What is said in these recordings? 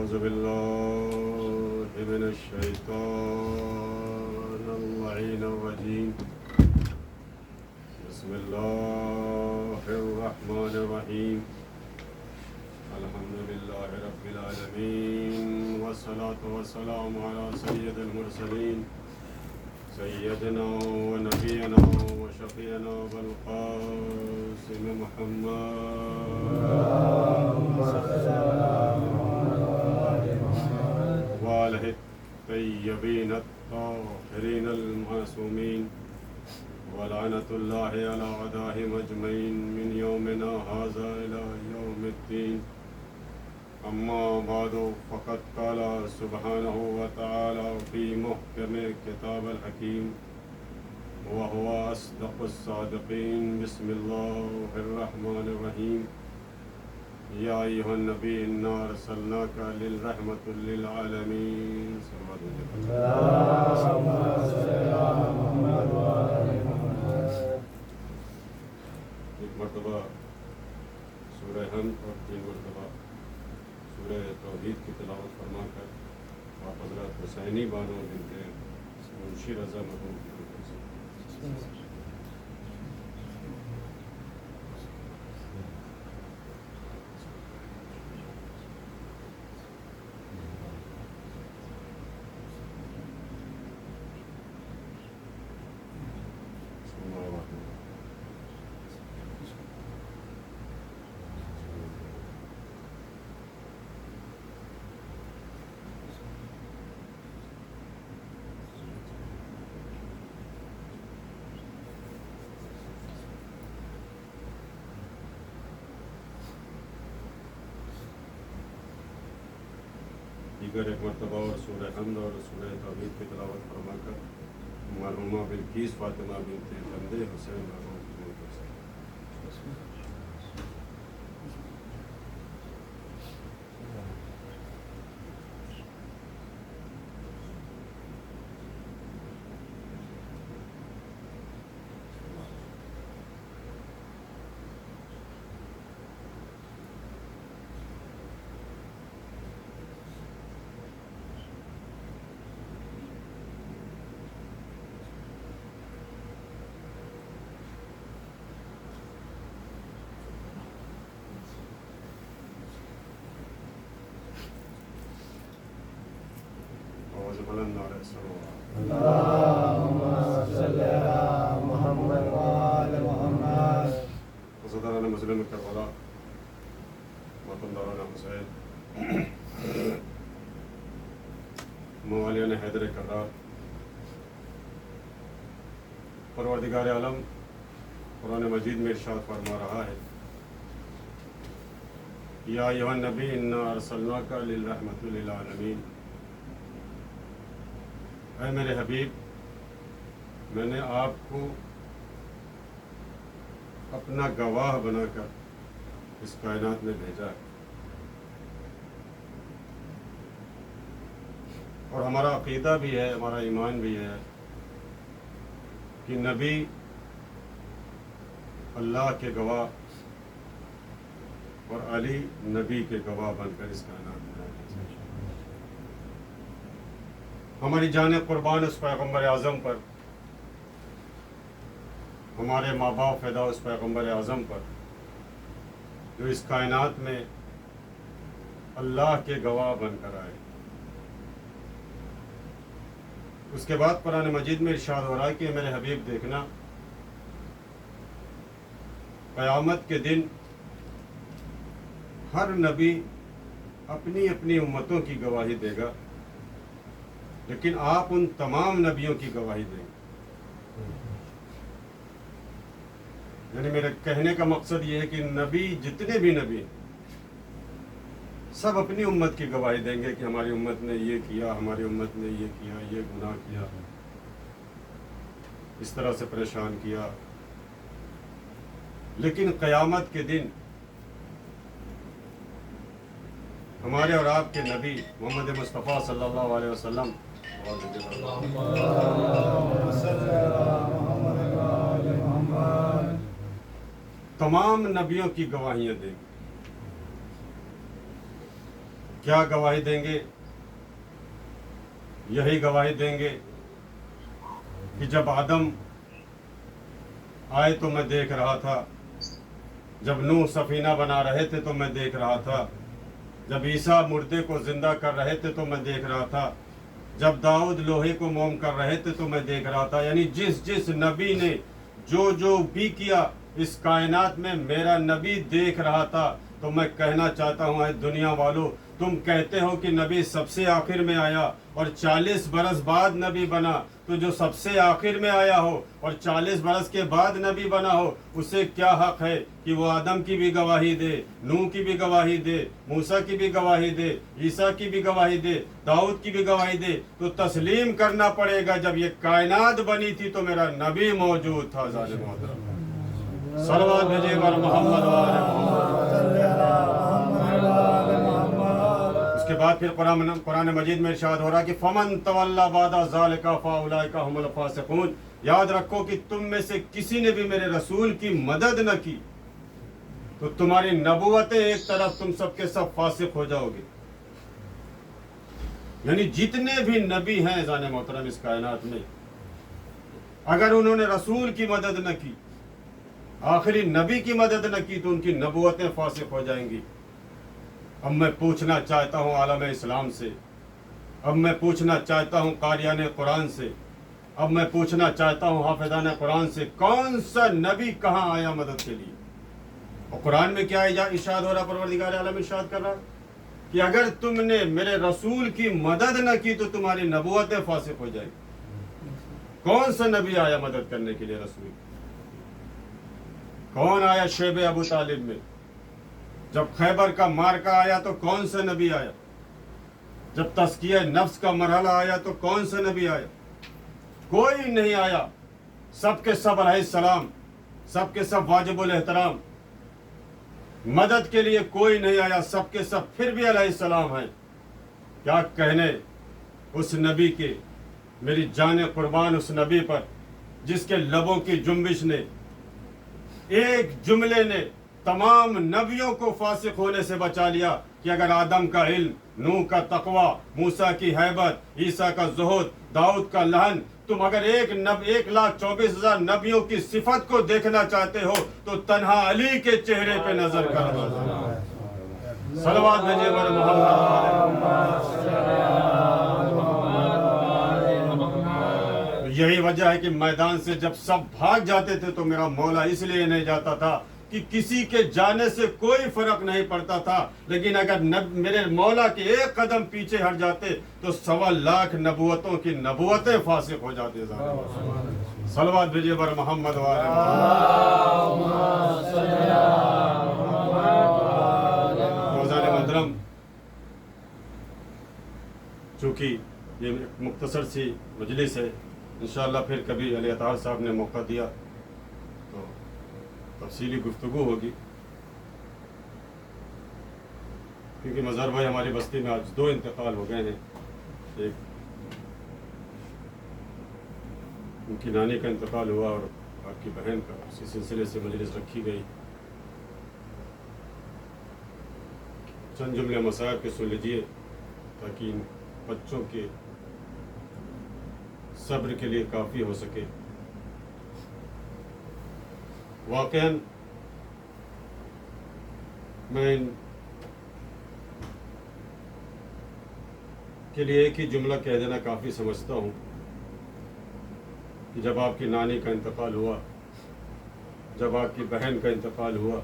أعوذ بالله من الشيطان اللعين الرجيم بسم الله الرحمن الرحيم الحمد لله رب العالمين والصلاة والسلام على سيد المرسلين سيدنا ونبينا وشفيعنا بالقاسم محمد وآله الطيبين الطاهرين المعصومين ولعنة الله على أعدائهم أجمعين من يومنا هذا إلى يوم الدين أما بعد فقد قال سبحانه وتعالى في محكم كتاب الحكيم وهو أصدق الصادقين بسم الله الرحمن الرحيم يا أيها النبي إنا أرسلناك للرحمة للعالمين اللهم صل على محمد وعلى آل محمد. ایک مرتبہ سورہ حمد اور 3 مرتبہ سورہ توحید کی تلاوت فرما کر آپ حضرات حسینی بانو بنت منشی رضا مرحوم کی طرف سے دیگر ایک مرتبہ اور سورہ حمد اور سورہ توحید کی تلاوت فرما کر مرحومہ بلقیس فاطمہ بنت بندے حسین مرحوم کی طرف سے بلند نعرہ صلوات اللهم صل على محمد وآل محمد. حضرتان مظلوم کربلا وطنداران حسین موالیان حیدر کرار پروردگار عالم قرآن مجید میں ارشاد فرما رہا ہے یا ایھا النبی انا ارسلناک للرحمۃ للعالمین. اے میرے حبیب میں نے آپ کو اپنا گواہ بنا کر اس کائنات میں بھیجا ہے اور ہمارا عقیدہ بھی ہے ہمارا ایمان بھی ہے کہ نبی اللہ کے گواہ اور علی نبی کے گواہ بن کر اس کائنات میں آئے. ہماری جان قربان اس پیغمبر اعظم پر ہمارے ماں باپ فدا اس پیغمبر اعظم پر جو اس کائنات میں اللہ کے گواہ بن کر آئے. اس کے بعد قرآن مجید میں ارشاد ہو رہا ہے کہ میرے حبیب دیکھنا قیامت کے دن ہر نبی اپنی اپنی امتوں کی گواہی دے گا لیکن آپ ان تمام نبیوں کی گواہی دیں گے. یعنی میرے کہنے کا مقصد یہ ہے کہ نبی جتنے بھی نبی سب اپنی امت کی گواہی دیں گے کہ ہماری امت نے یہ کیا ہماری امت نے یہ کیا یہ گناہ کیا اس طرح سے پریشان کیا. لیکن قیامت کے دن ہمارے اور آپ کے نبی محمد مصطفیٰ صلی اللہ علیہ وسلم تمام نبیوں کی گواہیاں دیں گے کیا گواہی دیں گے؟ یہی گواہی دیں گے کہ جب آدم آئے تو میں دیکھ رہا تھا، جب نوح سفینہ بنا رہے تھے تو میں دیکھ رہا تھا، جب عیسیٰ مردے کو زندہ کر رہے تھے تو میں دیکھ رہا تھا، جب داؤد لوہے کو موم کر رہے تھے تو میں دیکھ رہا تھا. یعنی جس نبی نے جو بھی کیا اس کائنات میں میرا نبی دیکھ رہا تھا. تو میں کہنا چاہتا ہوں اے دنیا والو، تم کہتے ہو کہ نبی سب سے آخر میں آیا اور 40 برس بعد نبی بنا، تو جو سب سے آخر میں آیا ہو اور 40 برس کے بعد نبی بنا ہو، اسے کیا حق ہے کہ وہ آدم کی بھی گواہی دے، نوح کی بھی گواہی دے، موسیٰ کی بھی گواہی دے، عیسیٰ کی بھی گواہی دے، داؤد کی بھی گواہی دے؟ تو تسلیم کرنا پڑے گا جب یہ کائنات بنی تھی تو میرا نبی موجود تھا. ظالم محترم صلوات بھیجیے بر محمد و آل محمد. اس کے بعد پھر قرآن مجید میں ارشاد ہو رہا کہ فمن تولی بعد ذلک فاولئک هم الفاسقون. یاد رکھو کہ تم میں سے کسی نے بھی میرے رسول کی مدد نہ کی تو تمہاری نبوتیں ایک طرف، تم سب کے سب فاسق ہو جاؤ گے. یعنی جتنے بھی نبی ہیں ذان محترم اس کائنات میں، اگر انہوں نے رسول کی مدد نہ کی، آخری نبی کی مدد نہ کی، تو ان کی نبوتیں فاسق ہو جائیں گی. اب میں پوچھنا چاہتا ہوں عالم اسلام سے، اب میں پوچھنا چاہتا ہوں قاریان قرآن سے، اب میں پوچھنا چاہتا ہوں حافظان قرآن سے، کون سا نبی کہاں آیا مدد کے لیے؟ اور قرآن میں کیا ارشاد ہو رہا؟ پروردگار عالم ارشاد کر رہا کہ اگر تم نے میرے رسول کی مدد نہ کی تو تمہاری نبوتیں فاسق ہو جائیں گی. کون سا نبی آیا مدد کرنے کے لیے رسول؟ کون آیا شیب ابو طالب میں؟ جب خیبر کا مارکا آیا تو کون سا نبی آیا؟ جب تزکیہ نفس کا مرحلہ آیا تو کون سا نبی آیا؟ کوئی نہیں آیا. سب کے سب علیہ السلام، سب کے سب واجب الاحترام. مدد کے لیے کوئی نہیں آیا، سب کے سب پھر بھی علیہ السلام ہیں. کیا کہنے اس نبی کے، میری جان قربان اس نبی پر جس کے لبوں کی جنبش نے، ایک جملے نے تمام نبیوں کو فاسق ہونے سے بچا لیا کہ اگر آدم کا علم، نوح کا تقوی، موسیٰ کی ہیبت، عیسیٰ کا زہد، داؤد کا لہن، تم اگر 1,24,000 نبیوں کی صفت کو دیکھنا چاہتے ہو تو تنہا علی کے چہرے پہ نظر کرنا. صلوات بھیجیے بر محمد. یہی وجہ ہے کہ میدان سے جب سب بھاگ جاتے تھے تو میرا مولا اس لیے نہیں جاتا تھا کہ کسی کے جانے سے کوئی فرق نہیں پڑتا تھا، لیکن اگر میرے مولا کے ایک قدم پیچھے ہٹ جاتے تو 1,25,000 نبوتوں کی نبوتیں فاسق ہو جاتے. صلوات بھیجیے بر محمد و آل محمد. روزان محترم، چونکہ یہ مختصر سی مجلس ہے، انشاءاللہ پھر کبھی علی اطہار صاحب نے موقع دیا تو تفصیلی گفتگو ہوگی، کیونکہ مظہر بھائی ہماری بستی میں آج 2 انتقال ہو گئے ہیں. ایک ان کی نانی کا انتقال ہوا اور آپ کی بہن کا، اسی سلسلے سے مجلس رکھی گئی. چند جملے مسائل کے سن لیجیے تاکہ ان بچوں کے صبر کے لیے کافی ہو سکے. واقعاً میں ان کے لیے ایک ہی جملہ کہہ دینا کافی سمجھتا ہوں کہ جب آپ کی نانی کا انتقال ہوا، جب آپ کی بہن کا انتقال ہوا،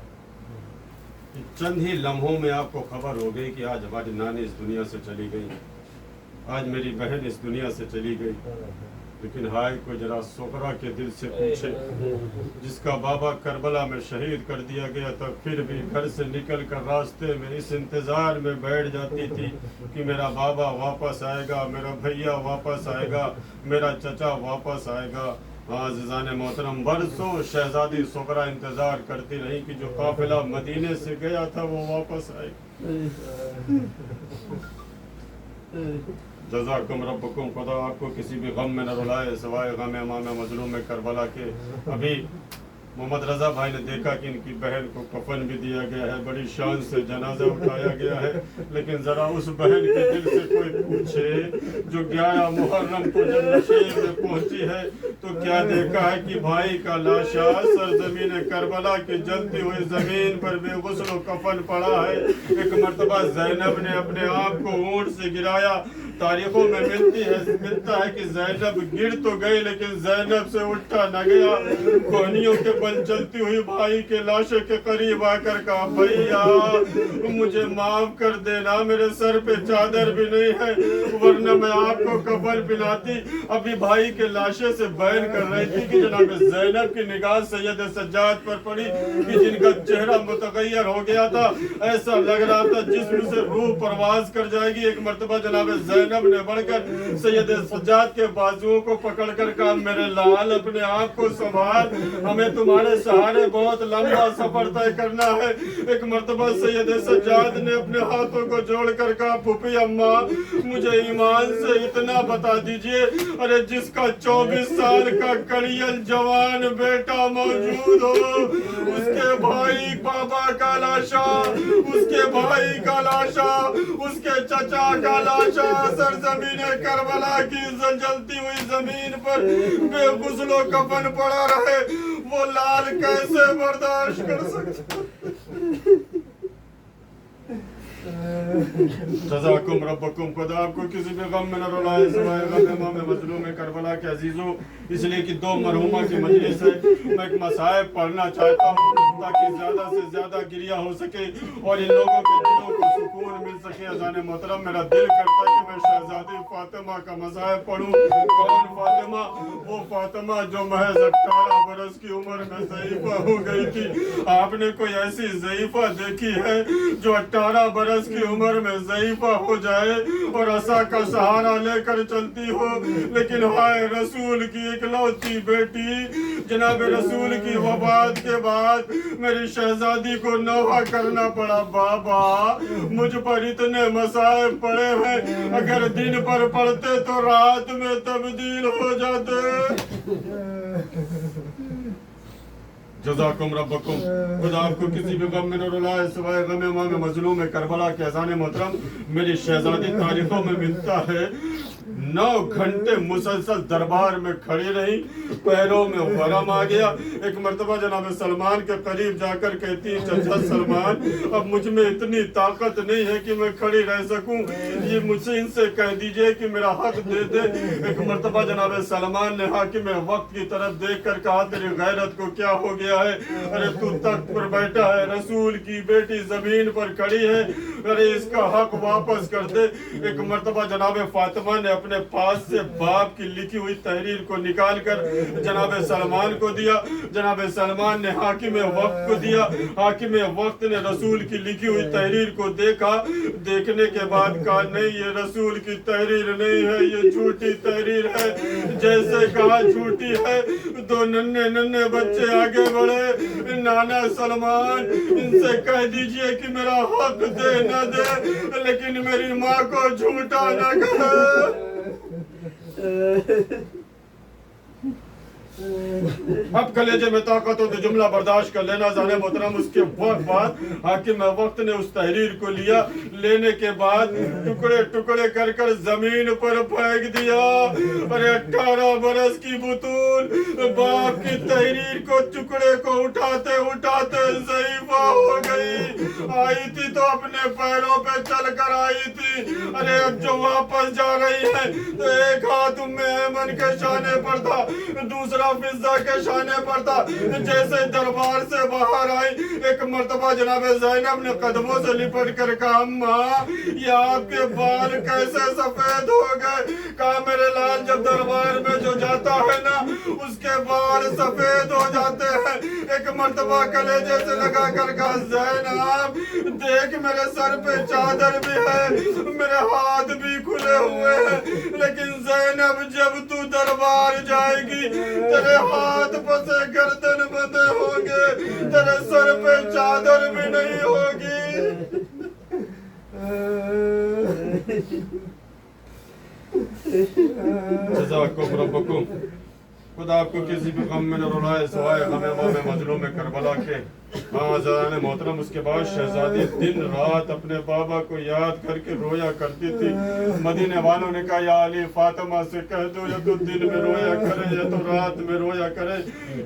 چند ہی لمحوں میں آپ کو خبر ہو گئی کہ آج ہماری نانی اس دنیا سے چلی گئی، آج میری بہن اس دنیا سے چلی گئی. لیکن ہائے کوئی ذرا سغرا کے دل سے پوچھے، جس کا بابا کربلا میں شہید کر دیا گیا تھا، پھر بھی گھر سے نکل کر راستے میں اس انتظار میں بیٹھ جاتی تھی کہ میرا بابا واپس آئے گا، میرا بھیا واپس آئے گا، میرا چچا واپس آئے گا. عزیزان محترم، برسوں شہزادی سغرا انتظار کرتی رہی کہ جو قافلہ مدینے سے گیا تھا وہ واپس آئے. جزاکم ربکم، خدا آپ کو کسی بھی غم میں نہ رلائے سوائے غم امام مظلوم کربلا کے. ابھی मोहम्मद रजा भाई ने देखा कि इनकी बहन को कफन भी दिया गया है, बड़ी शान से जनाजा उठाया गया है, लेकिन जरा उस बहन के दिल से कोई पूछे जो 11 मुहर्रम को जब नशीब में पहुंची है तो क्या देखा है कि भाई का लाशा सरजमीन करबला की जलती हुई जमीन पर बेगुस्ल कफन पड़ा है। एक मर्तबा जैनब ने अपने आप को ऊंट से गिराया। तारीखों में मिलता है कि जैनब गिर तो गई लेकिन जैनब से उठा न गया। कोहनियों के बल चलती हुई भाई के लाशे के करीब आकर कहा, भैया मुझे माफ कर देना, मेरे सर पे चादर भी नहीं है वरना मैं आपको कफन पिलाती। अभी भाई के लाशे से बयान कर रही थी कि जनाब जैनब की निगाह सैयद सज्जाद पर पड़ी कि जिनका चेहरा मुतगय्यर हो गया था, ऐसा लग रहा था जिस्म से रूह परवाज कर जाएगी। एक मर्तबा जनाब जैनब ने बढ़कर सैयद सज्जाद के बाजुओं को पकड़कर कहा, मेरे लाल अपने आप को संभाल, हमें तुम्हारे सहारे बहुत लंबा सफर तय करना है। एक मर्तबा सैयद सज्जाद ने अपने हाथों को जोड़कर कहा, फूफी अम्मा मुझे ईमान से इतना बता दीजिए, अरे जिसका 24 साल का कड़ियल जवान बेटा मौजूद हो, उसके भाई बाबा का लाशा, उसके भाई का लाशा, उसके चचा का लाशा सरजमीन करबला की जलती हुई जमीन पर बेगुस्लो कफन पड़ा रहे, वो लाल कैसे बर्दाश्त कर सकते। जज़ाकुम रब्बकुम, खुदा आपको किसी भी गम में न रुलाए सिवाय गम इमाम मजलूम करबला के अजीजों। इसलिए कि 2 मरहुमा की मजलिस है, मैं एक मसाइब पढ़ना चाहता हूँ ताकि ज़्यादा से ज़्यादा गिरिया हो सके और इन लोगों के दिलों को सुकून मिल सके। अज़ान मोहतरम, मेरा दिल करता है कि मैं शहजादी फातिमा का मसाइब पढ़ूँ। कौन फातिमा? वो फातिमा जो महज 18 बरस की उम्र में ज़ईफ़ा हो गई थी। आपने कोई ऐसी ज़ईफ़ा देखी है जो 18 बरस की उम्र में ज़ईफ़ा हो जाए और असा का सहारा लेकर चलती हो? लेकिन हाय रसूल की इकलौती बेटी, जनाब रसूल की वफात के बाद मेरी शहजादी को नौहा करना पड़ा। बाबा मुझ पर इतने मसाइब पड़े हैं, अगर दिन पर पढ़ते तो रात में तब्दील हो जाते। जज़ाकुम रब्बकुम, खुदा आपको किसी भी गम में न रुलाए सिवाय गम इमाम मजलूम करबला के। अज़ान मोहतरम, मेरी शहजादी तारीखों में मिलता है 9 घंटे मुसलसल दरबार में खड़ी रही, पैरों में वरम आ गया। एक मर्तबा जनाब सलमान के करीब जाकर कहती है, चचा सलमान अब मुझ में इतनी ताकत नहीं है कि मैं खड़ी रह सकूं, ये मुझसे इनसे कह दीजिए कि मेरा हक दे दे। एक मर्तबा जनाब सलमान ने हाकिम वक्त की तरफ देख कर कहा, तेरी गैरत को क्या हो गया है? अरे तू तख्त पर बैठा है, रसूल की बेटी जमीन पर खड़ी है, अरे इसका हक वापस कर दे। एक मर्तबा जनाब फातिमा ने अपने पास से बाप की लिखी हुई तहरीर को निकाल कर जनाब सलमान को दिया। जनाब सलमान ने हाकिम वक्त को दिया। हाकिम वक्त ने रसूल की लिखी हुई तहरीर को देखा। देखने के बाद कहा, नहीं ये रसूल की तहरीर नहीं है, ये झूठी तहरीर है। जैसे कहा झूठी है, 2 नन्हे नन्हे बच्चे आगे बढ़े, नाना सलमान इनसे कह दीजिए कि मेरा हक दे न दे, लेकिन मेरी माँ को झूठा न कहे। अब कलेजे में ताकत हो तो जुमला बर्दाश्त कर लेना। जाने मोहतरम, उसके बाद हाकिम वक्त ने उस तहरीर को लिया। लेने के बाद टुकड़े टुकड़े कर कर जमीन पर फेंक दिया। अरे 18 बरस की बुतूल बाप की तहरीर को टुकड़े को उठाते उठाते ज़ईफ़ा हो गई। आई थी तो अपने पैरों पे चल कर आई थी, अरे अब जो वापस जा रही है तो एक हाथ उम्मे ऐमन के शाने पर था, दूसरा फिज़ा के शाने पर था। जैसे दरबार से बाहर आई, एक मर्तबा जनाब ज़ैनब ने कदमों से लिपट कर कहा, अम्मा ये आपके बाल कैसे सफेद हो गए? कहा, मेरे लाल जब दरबार में जो जाता है ना उसके बाल सफेद हो जाते हैं। एक मर्तबा कलेजे से लगा कर कहा, ज़ैनब देख मेरे सर पे चादर भी है, मेरे हाथ भी खुले हुए हैं, लेकिन ज़ैनब जब तू दरबार जाएगी तेरे हाथ फंसे गर्दन बंधे होंगे, तेरे सर पे चादर भी नहीं होगी। जज़ाकुम रब्बकुम, खुदा आपको किसी भी गम में न रुलाए सवाए गम मजलूम करबला के। हाँ ज़रान मोहतरम, उसके बाद शहजादी दिन रात अपने बाबा को याद करके रोया करती थी। मदीने वालों ने कहा, या अली फातिमा से कह दो या तो दिन में रोया करे या तो रात में रोया करे,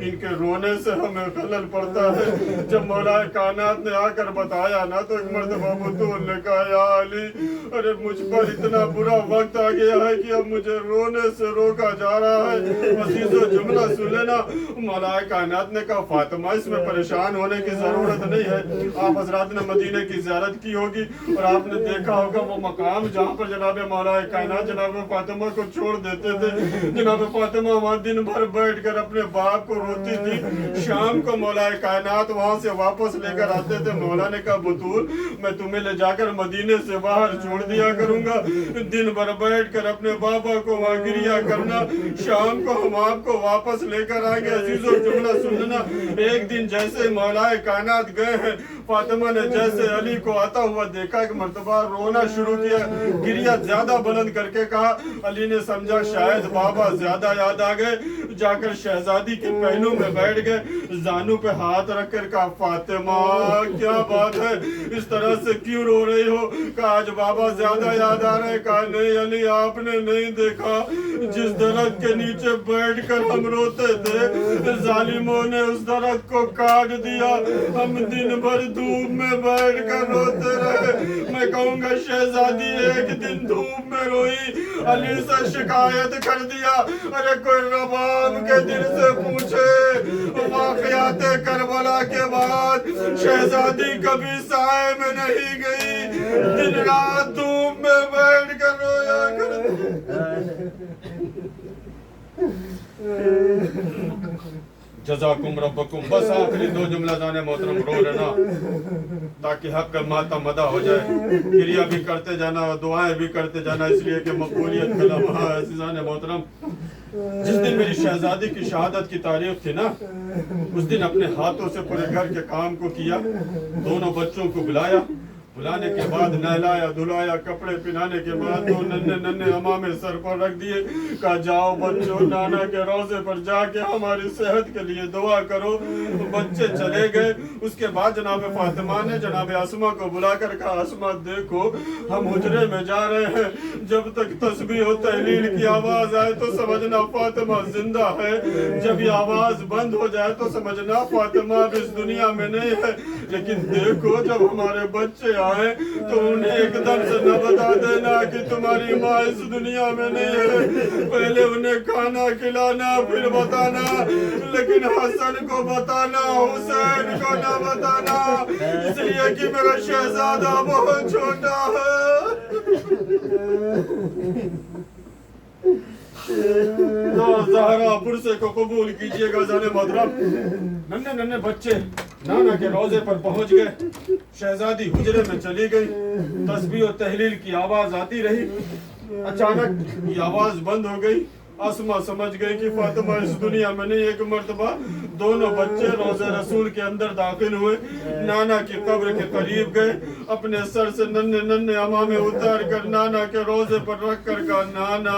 इनके रोने से हमें खलल पड़ता है। जब मौलाए कायनात ने आकर बताया ना तो एक मर्तबा बतूल ने कहा, या अली अरे मुझ पर इतना बुरा वक्त आ गया है कि अब मुझे रोने से रोका जा रहा है। अजीजो जुमला सुन लेना, मौलाए कायनात ने कहा, फातिमा इसमें परेशान होने की जरूरत नहीं है। आप हजरात ने मदीने की ज़ियारत की होगी और आपने देखा होगा वो मकाम जहाँ पर जनाब मौलाए कायनात जनाब फातिमा को छोड़ देते थे। जनाब फातिमा वहाँ दिन भर बैठ कर अपने बाप को रोती थी। शाम को मौलाए कायनात वहाँ से वापस लेकर आते थे। मौला ने कहा, बतूल मैं तुम्हें ले जाकर मदीने से बाहर छोड़ दिया करूंगा, दिन भर बैठ कर अपने बाबा को वहाँ गिरिया करना, शाम को हम आपको वापस लेकर आएंगे। अजीजों जुमला सुनना, एक दिन जैसे मौलाए कायनात गए हैं, फातिमा ने जैसे अली को आता हुआ देखा कि मर्तबा रोना शुरू किया, गिरिया ज्यादा बुलंद करके कहा। अली ने समझा शायद बाबा ज्यादा याद आ गए, जाकर शहजादी के पहलू में बैठ गए, जानू पे हाथ रखकर कहा, फातिमा क्या बात है, इस तरह से क्यों रो रही हो? कहा आज बाबा ज्यादा याद आ रहे। कहा नहीं अली, आपने नहीं देखा जिस दरख्त के नीचे बैठकर हम रोते थे, जालिमों ने उस दरख्त को काट दिया, हम दिन भर धूप में बैठ कर रोते रहे। मैं कहूँगा शहजादी एक दिन धूप में रोई, अली से शिकायत कर दिया। अरे कोई रबाब के दिल से पूछे, वाक़याते करबला के बाद शहजादी कभी साए में नहीं गई, दिन रात धूप में बैठ कर रोया करती। जज़ाकुम रब्बकुम। बस आखिरी दो जुमला जाने मोहतरम रो लेना ताकि हक का माता मदा हो जाए। क्रिया भी करते जाना और दुआएं भी करते जाना, इसलिए कि मकबूलियत का लम्हा है। अज़ीज़ान मोहतरम, जिस दिन मेरी शहजादी की शहादत की तारीख थी ना, उस दिन अपने हाथों से पूरे घर के काम को किया। दोनों बच्चों को बुलाया, बुलाने के बाद नहलाया धुलाया, कपड़े पहनाने के बाद दो नन्हे नन्हे हमामे सर पर रख दिए। कहा जाओ बच्चों, नाना के रोजे पर जाके हमारी सेहत के लिए दुआ करो। बच्चे चले गए। उसके बाद जनाब फातिमा ने जनाब आसमा को बुलाकर कहा, आसमा देखो हम हुजरे में जा रहे हैं, जब तक तस्बीह और तहलील की आवाज आए तो समझना फातिमा जिंदा है, जब ये आवाज बंद हो जाए तो समझना फातिमा अब इस दुनिया में नहीं है। लेकिन देखो जब हमारे बच्चे आए तो उन्हें एकदम से न बता देना कि तुम्हारी माँ इस दुनिया में नहीं है, पहले उन्हें खाना खिलाना फिर बताना, लेकिन हसन को बताना, हुसैन को न बताना, इसलिए कि मेरा शहजादा बहुत छोटा है। तो ज़हरा पुरसे को कबूल कीजिएगा जाने मोहतरम। नन्हे नन्हे बच्चे नाना के रोजे पर पहुंच गए। शहजादी हुजरे में चली गई। तस्बीह और तहलील की आवाज आती रही। अचानक ये आवाज बंद हो गई। आसमा समझ गई कि फातिमा इस दुनिया में नहीं। एक मर्तबा दोनों बच्चे रोज़े रसूल के अंदर दाखिल हुए, नाना की कब्र के करीब गए, अपने सर से नन्हे नन्हे अमामे उतार कर नाना के रोजे पर रख कर कहा, नाना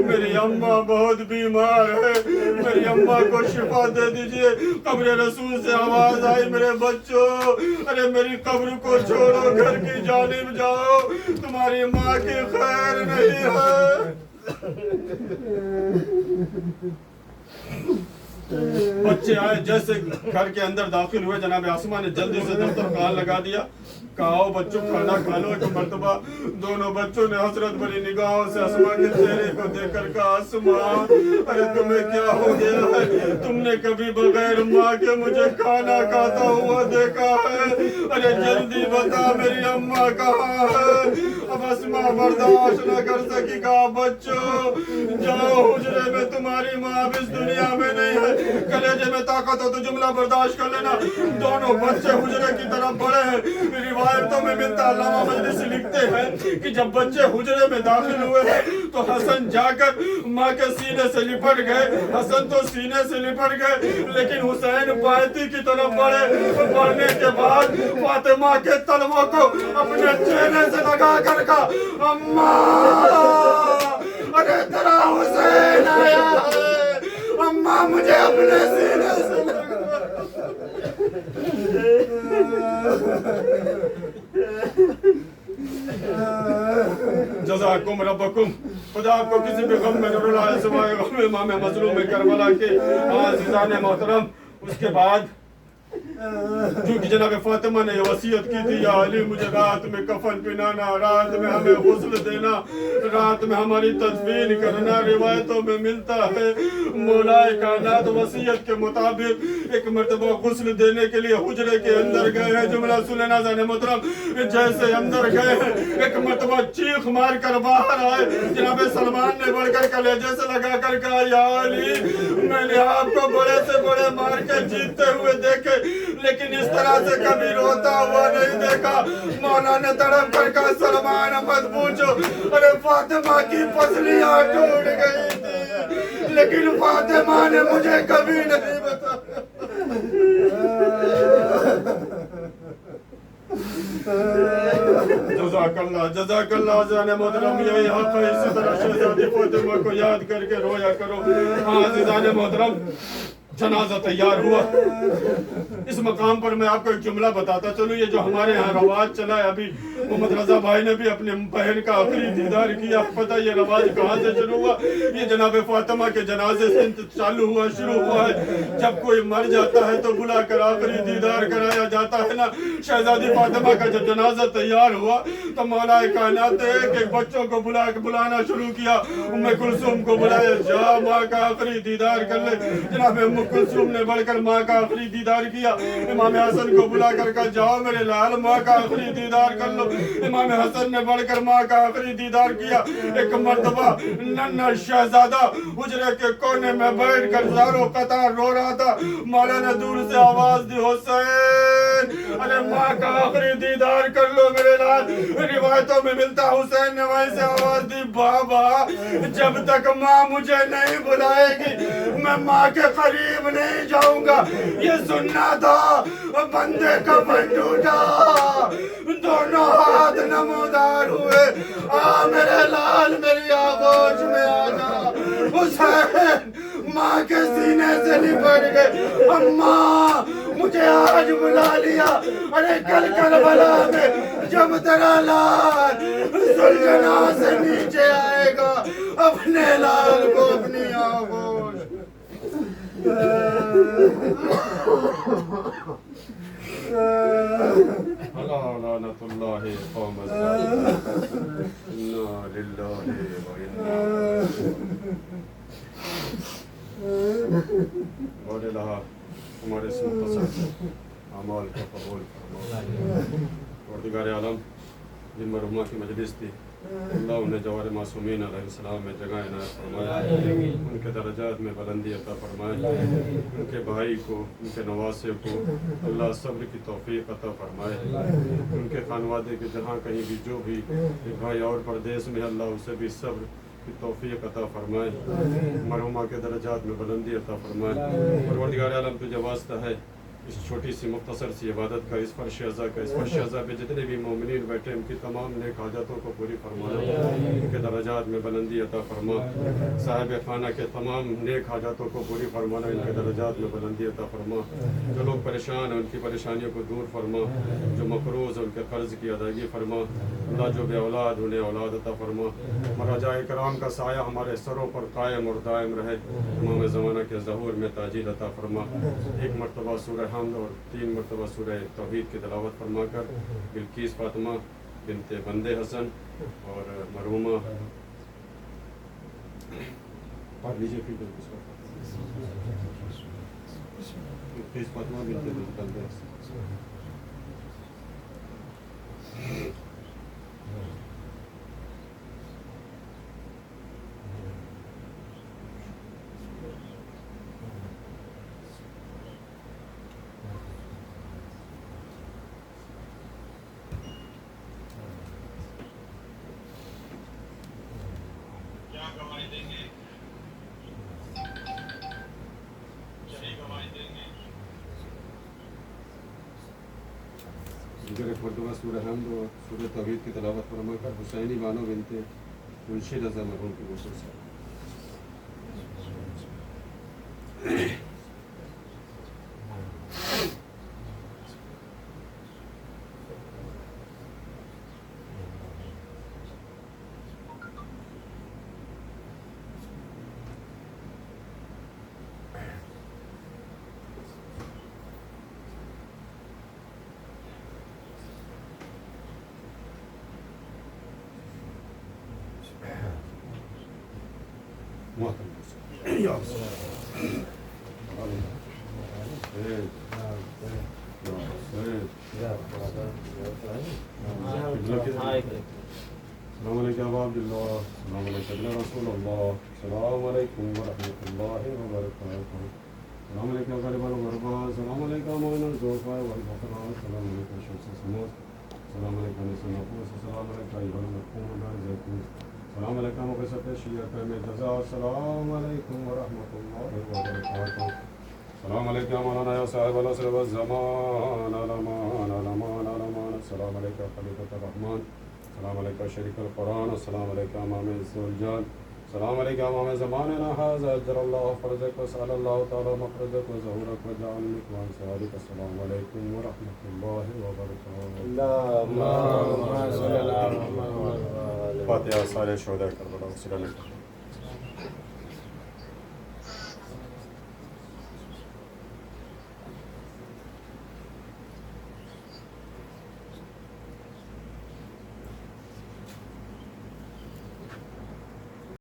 मेरी अम्मा बहुत बीमार है, मेरी अम्मा को शिफा दे दीजिए। कब्र रसूल से आवाज आई, मेरे बच्चों अरे मेरी कब्र को छोड़ो, घर की जानिब जाओ, तुम्हारी माँ की खैर नहीं है। बच्चे आए, जैसे घर के अंदर दाखिल हुए जनाब आसमा ने जल्दी से दफ्तर कान लगा दिया। कहा बच्चों खाना खा लो। एक मर्तबा दोनों बच्चों ने हसरत भरी निगाहों से आसमा के चेहरे को देखकर कहा, आसमा अरे तुम्हें क्या हो गया है? तुमने कभी बगैर माँ के मुझे खाना खाता हुआ देखा है? अरे जल्दी बता मेरी अम्मा कहाँ है? अब आसमा बर्दाश्त न कर सकी। कहा बच्चों जाओ हुजरे में, तुम्हारी माँ अब इस दुनिया में नहीं है। कलेजे में ताकत हो तो जुमला बर्दाश्त कर लेना। दोनों बच्चे हुजरे की तरफ बढ़े हैं। रिवायतों में मिलता अल्लामा मजलिसी लिखते हैं कि जब बच्चे हुजरे में दाखिल हुए हैं तो हसन जाकर माँ के सीने से लिपट गए। हसन तो सीने से लिपट गए, लेकिन हुसैन बायती की तरफ बढ़े। बढ़ने के बाद फातिमा के तलवों को अपने चेहरे से लगा कर कहा, अम्मा अरे तेरा हुसैन आया है, अम्मा मुझे अपने सीने से जज़ाकुम रब्बकुम। खुदा आपको किसी भी गम में न रुलाए सिवाय गम इमाम मज़लूम करबला के। अज़ीज़ान मोहतरम, उसके बाद क्योंकि जनाब फातिमा ने वसीयत की थी, या अली मुझे रात में कफन पहनाना, रात में हमें गुस्ल देना, रात में हमारी तदफीन करना। रिवायतों में मिलता है मौलाए कायनात वसीयत के मुताबिक एक मरतबा गुस्ल देने के लिए हुजरे के अंदर गए हैं। जुमला सुने नाज़ान मोहतरम, जैसे अंदर गए एक मरतबा चीख मार कर बाहर आए। जनाब सलमान ने बढ़कर कलेजे से लगा कर कहा, या अली मैंने आपको बड़े से बड़े मार के जीतते हुए देखे, लेकिन इस तरह से कभी रोता हुआ नहीं देखा। मौला ने तड़प कर कहा, सलमान मत पूछो, अरे फातिमा की पसलियां टूट गई थी, लेकिन फातिमा ने मुझे कभी नहीं बताया। जज़ाकल्लाह जज़ाकल्लाह जाने मोहतरम, यही हक़ है। इसी तरह शहज़ादी फातिमा को याद करके रोया करो। हाँ अज़ीज़ान मोहतरम, जनाजा तैयार हुआ। इस मकाम पर मैं आपको एक जुमला बताता चलूँ। ये जो हमारे यहाँ रवाज चला है, अभी मोहम्मद रजा भाई ने भी अपने बहन का आखिरी दीदार किया। पता ये रवाज कहाँ से शुरू हुआ? ये जनाब फातिमा के जनाजे से चालू हुआ, शुरू हुआ है। जब कोई मर जाता है तो बुला कर आखिरी दीदार कराया जाता है ना। शहजादी फातिमा का जब जनाजा तैयार हुआ तो मौलाए कायनात ने एक बच्चों को बुलाना शुरू किया। उम्मे कुलसूम को बुलाया, जा माँ का आखिरी दीदार कर ले। जनाब कुलसूम ने बढ़कर माँ का आखिरी दीदार किया। इमाम हसन को बुला कर कहा, जाओ मेरे लाल माँ का आखिरी दीदार कर लो। इमाम हसन ने बढ़कर माँ का आखिरी दीदार किया। एक मर्तबा नन्हा शहजादा हुजरे के कोने में बैठ कर ज़ारो कतार रो रहा था। मौला ने दूर से आवाज दी, हुसैन अरे माँ का आखिरी दीदार कर लो मेरे लाल। रिवायतों में मिलता हुसैन ने वहीं से आवाज दी, बाबा जब तक माँ मुझे नहीं बुलाएगी मैं माँ के करीब नहीं जाऊंगा। ये सुनना था, बंदे का मन टूटा, दोनों हाथ नमोदार हुए। आ मेरे लाल मेरी आगोश में आ जा। हुसैन माँ के सीने से लिपट गए, अम्मा मुझे आज बुला लिया। अरे कल करबला में जब तेरा लाल सुलझना से नीचे आएगा, अपने लाल को अपनी आगोश हमारे अमाल का कबूल फरमाओ। आलम जिन मरहुमा की मजलिस थी, अल्लाह उन्हें जवार मासूमीन अलैहिस्सलाम में जगह इनायत फरमाए, उनके दर्जात में बुलंदी अता फरमाए, उनके भाई को, उनके नवासे को अल्लाह सब्र की तौफीक अता फरमाए, उनके खानवादे के जहाँ कहीं भी जो भी भाई और परदेश में अल्लाह उसे भी सब्र की तौफीक अता फरमाए, मरहुमा के दर्जात में बुलंदी अता फरमाए। परवरदिगार आलम तुझे वास्ता है इस छोटी सी मुख्तसर सी इबादत का, इस फर्श अज़ा का, इस फर्श अज़ा पे जितने भी मोमिनीन बैठे उनकी तमाम नेक हाजतों को पूरी फरमाना, उनके दर्जात में बुलंदी अता फरमा। साहिब खाना के तमाम नेक हाजतों को पूरी फरमाना, इनके दर्जात में बुलंदी अता फरमा। जो लोग परेशान हैं उनकी परेशानियों को दूर फरमा, जो मकरूज़ उनके कर्ज़ की अदायगी फरमा। अल्लाह जो बे औलाद उन्हें औलाद अता फरमा। महाराजा कराम का साया हमारे सरों पर कायम और दायम रहे। इमाम ज़माना के ज़हूर में ताजील अता फरमा। एक मरतबा सूरह हमद और 3 मरतबा सूरह तौहीद की तिलावत फरमाकर बिल्किस फातिमा बिनते बंदे हसन और मरहुमा पढ़ लीजिए फिर बिल्किस फातिमा बिनते बंदे हसन। एक मरतबा सूरह हमद और सूरह तौहीद की तिलावत फरमाकर हुसैनी बानो बिनते मुंशी रज़ा मरहूम की वसूल से محترم یا حسین السلام علیکم عبد اللہ السلام علیکم رسول اللہ السلام علیکم ورحمۃ اللہ وبرکاتہ السلام علیکم غریب الغربا السلام علیکم معین الزوفا والبقرا السلام علیکم شمس السماء السلام علیکم نسل نفوس السلام علیکم ایها المرحوم الزیتون السلام علیکم وقصۃ شیعہ میں جزا السلام علیکم ورحمۃ اللہ وبرکاتہ السلام علیکم مولانا یا صاحب العصر والزمان الامان الامان الامان السلام علیکم خلیفۃ الرحمن السلام علیکم شریک القرآن السلام علیکم امام الزوجان السلام علیکم امام زماننا هذا اجر اللہ فرجک وسأل اللہ تعالی مخرجک وظہورک وجعل مکوان سعادک السلام علیکم ورحمۃ اللہ وبرکاتہ اللهم صل على محمد وعلى آله فاتحہ سارے شہداء کربلا